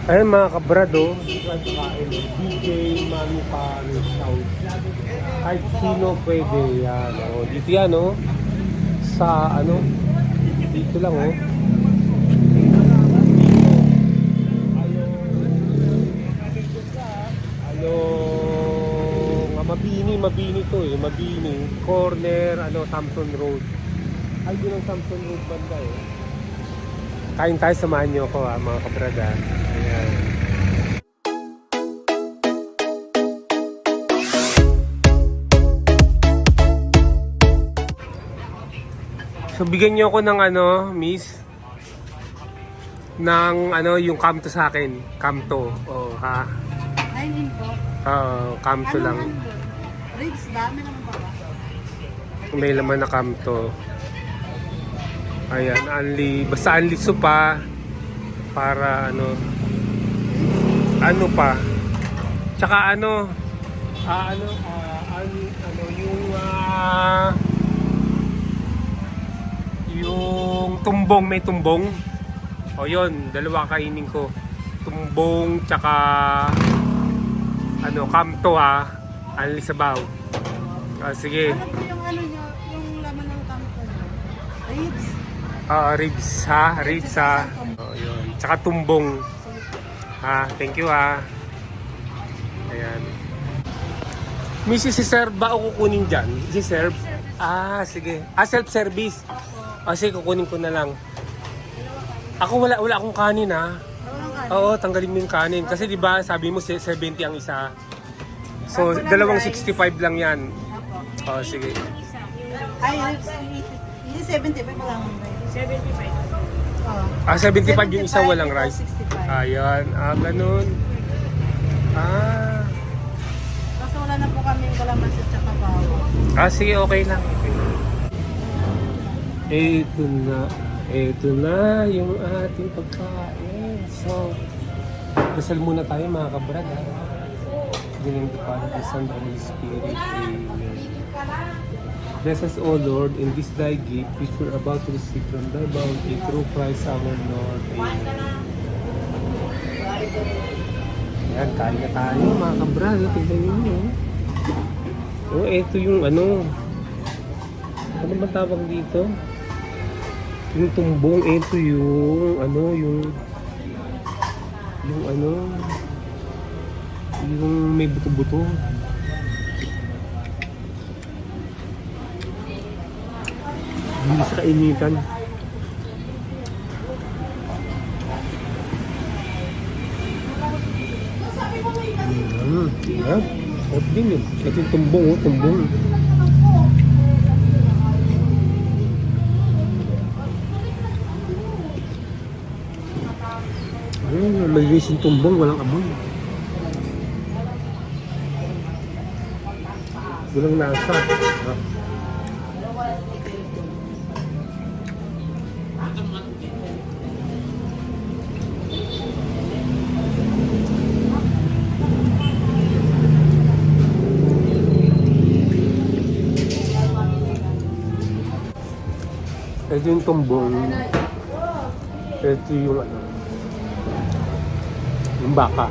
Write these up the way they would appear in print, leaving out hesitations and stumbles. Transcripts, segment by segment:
Ayun mga kabrado, kain. DJ Mami Paris House. Kahit sino pwede yan. Oh. Dito yan, oh. Sa ano, dito lang, oh. Ano, nga Mabini to eh. Mabini. Corner, ano, Samson Road. Ay, yun ang Samson Road banda eh. Kain tayo, samahan nyo ako mga kabrada. Ayan. So bigyan nyo ako ng ano, miss, ng ano, yung kamto sa akin. Kamto. Oh, ha? Ayun po. Kamto lang. Ribs, dami naman ba? May laman na kamto. Ayan, basta only supa para ano pa. Tsaka yung tumbong, may tumbong. O yun, dalawa kainin ko. Tumbong tsaka kamto only sabaw. Sige. Ano po yung ano nyo, yung laman ng kampo nyo? Ribs? Ribs ha, ribs ha. Oh, yun. Tsaka tumbong. Thank you ha. Ayan. Mrs. si serve ba o kukunin dyan? Si serve? Sige. Self-service. Sige, kukunin ko na lang. Ako wala akong kanin ha. Oo, tanggalin mo yung kanin. Kasi di ba sabi mo 70 ang isa. So, dalawang 65 lang yan. Sige. Ay, ribs. Hindi 75 lang. 75. 75 yung isa walang rice. 65. Ayan, ganun. Kasi wala na po kami yung kalamansi at saka bawang. Sige, okay lang. Ito na yung ating pagkain. So, dasal muna tayo mga kabrad. Dining the Father, the Son, and the Holy Spirit. Amen. Bless us, O Lord, in this thy gift which we're about to receive from thy bounty through Christ our Lord. Amen. Yan, kain na tayo mga kabrad. Tignan nyo. Ito yung ano ba tawag dito? Yung tumbong, ito yung yung may buto-buto. Hindi sa kainitan. Sarap din yun. Ito yung tumbong. Malinis yung tumbong, walang amoy. Walang nasa. Ito yung tumbong. Ito yung yung baka.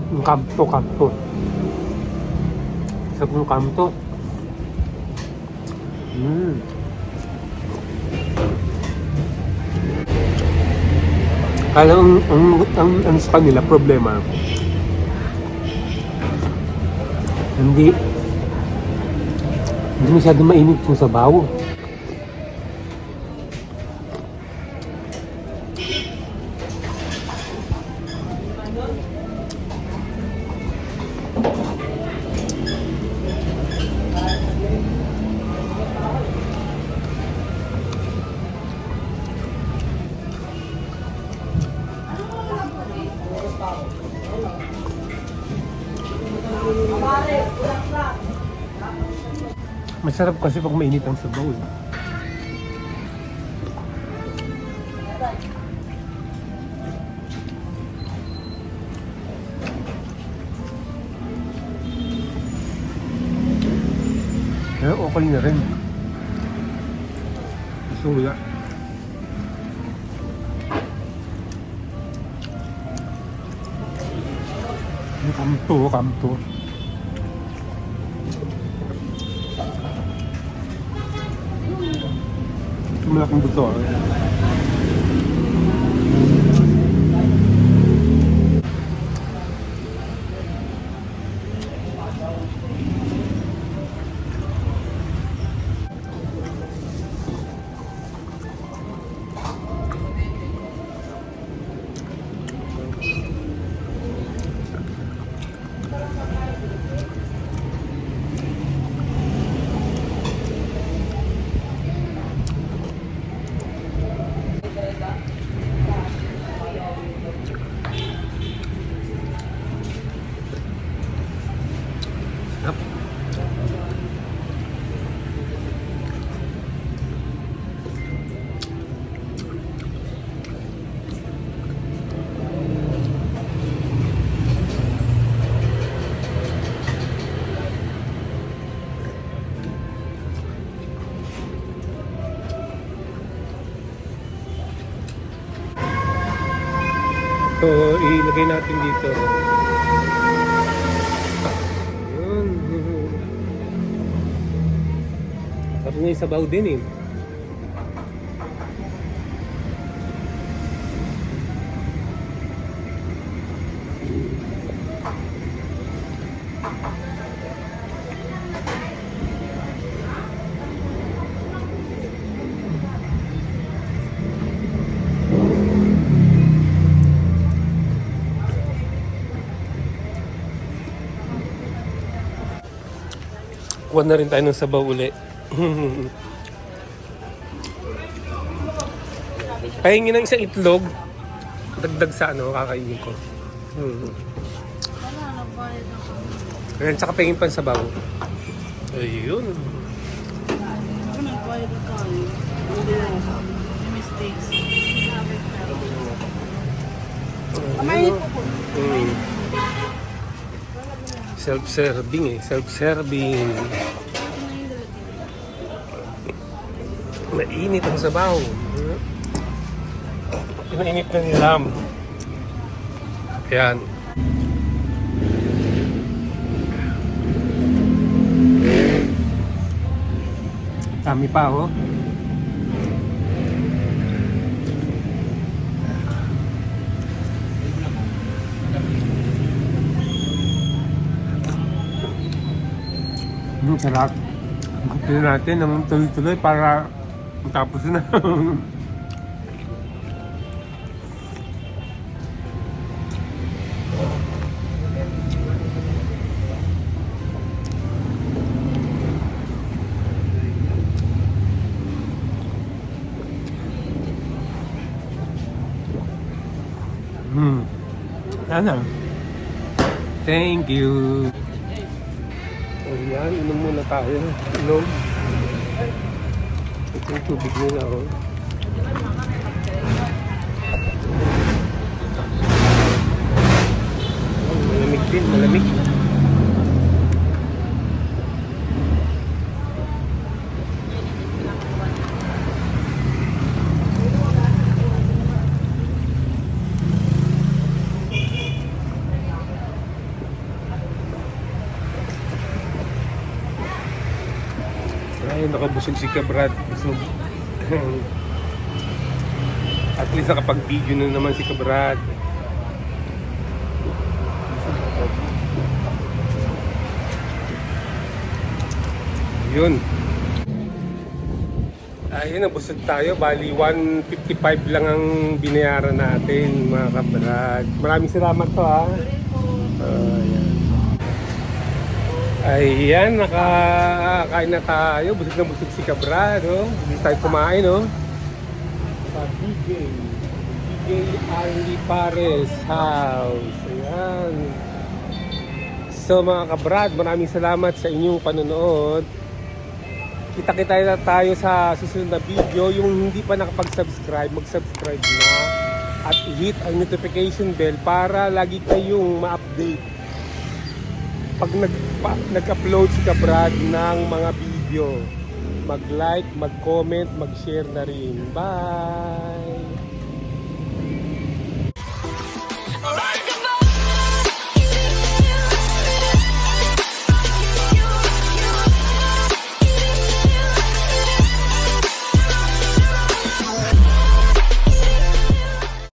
Yung kamto. Sarap yung kamto. Kaya ang sa kanila problema, hindi masyado mainit yung sabaw. Masarap kasi pag mainit ang sabaw. Pero okay na rin. Suya. Kamto. Malaking buto. Yep. So, ilagay natin dito. Yun. Sarap nga yung sabaw din eh. Kuha na rin tayo ng sabaw uli. Pahingi ng isang itlog. Dagdag sa ano, kakainin ko. Wala, nagbayad na kami. Ayan, tsaka pahingin pa ng sabaw. Ayun. Ako nagbayad na tayo. Hindi na. May mistakes. Sabi ko. Mainit po po. Self-serving eh. Self-serving. Mainit ang sabaw. Inainit na nilam. Ayan. Dami pa oh. Sarap. Tignan natin ng tuloy-tuloy para matapos na. Sana. Thank you. Ayan, inom muna tayo. Inom. Ito yung tubig nila, oh. Malamig din, malamig. Ay, nakabusog si Kabrad. Busog. At least nakapag-video na naman si Kabrad. Yun. Ayun, nabusog tayo. Bali, 155 lang ang binayaran natin, mga Kabrad. Maraming salamat to, ha. Ayan. Ayan, nakakain na tayo. Busog na busog si Kabrad, no? Hindi tayo kumain, no? Sa DJ Arlie Pares House. Ayan. So, mga Kabrad, maraming salamat sa inyong panonood. Kita-kita na tayo sa susunod na video. Yung hindi pa nakapag-subscribe, mag-subscribe na. At i-hit ang notification bell para lagi kayong ma-update pag nag-upload si Kabrad ng mga video. video. Mag-like, mag-comment, mag-share na rin. Bye!